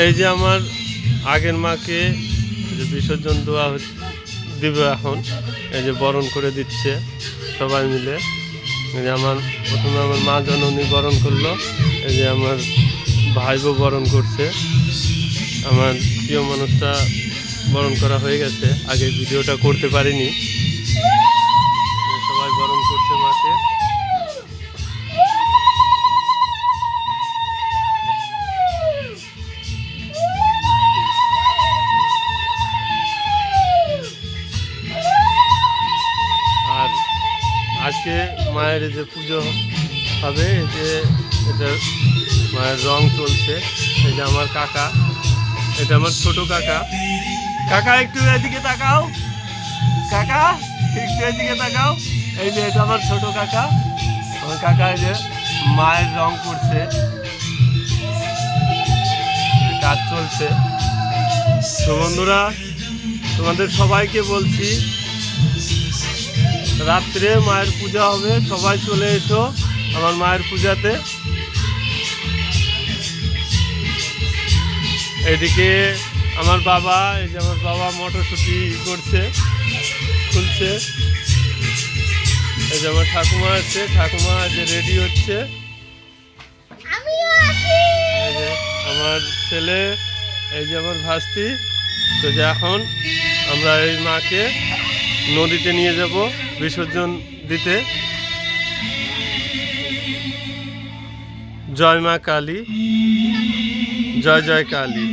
এই যে আমার আগের মাকে যে বিসর্জন দেওয়া দিবে এখন, এই যে বরণ করে দিচ্ছে সবাই মিলে। এই যে আমার প্রথমে আমার মা জননী বরণ করলো, এই যে আমার ভাইবো বরণ করছে। আমার প্রিয় মানুষটা বরণ করা হয়ে গেছে, আগে ভিডিওটা করতে পারিনি। সবাই বরণ করছে মাকে। আর আজকে মায়ের যে পুজো হবে, এই যে এটা মায়ের রং চলছে। এই যে আমার কাকা, এটা আমার ছোট কাকা। কাকা একটু এদিকে তাকাও, কাকা একটু এদিকে তাকাও। এই যে এটা আমার ছোট কাকা। আমার কাকা এই যে মায়ের রং করছে, কাজ চলছে। তো বন্ধুরা, তোমাদের সবাইকে বলছি, রাত্রে মায়ের পূজা হবে, সবাই চলে এসো আমার মায়ের পূজাতে। এদিকে আমার বাবা, এই যে আমার বাবা মটরশুঁটি করছে, খুলছে। এই যে আমার ঠাকুমা আছে, ঠাকুমা যে রেডি হচ্ছে। এই যে আমার ছেলে, এই যে আমার ভাস্তি। তো যে এখন আমরা এই মাকে নদীতে নিয়ে যাব বিসর্জন দিতে। জয় মা কালী, জয় জয় কালী।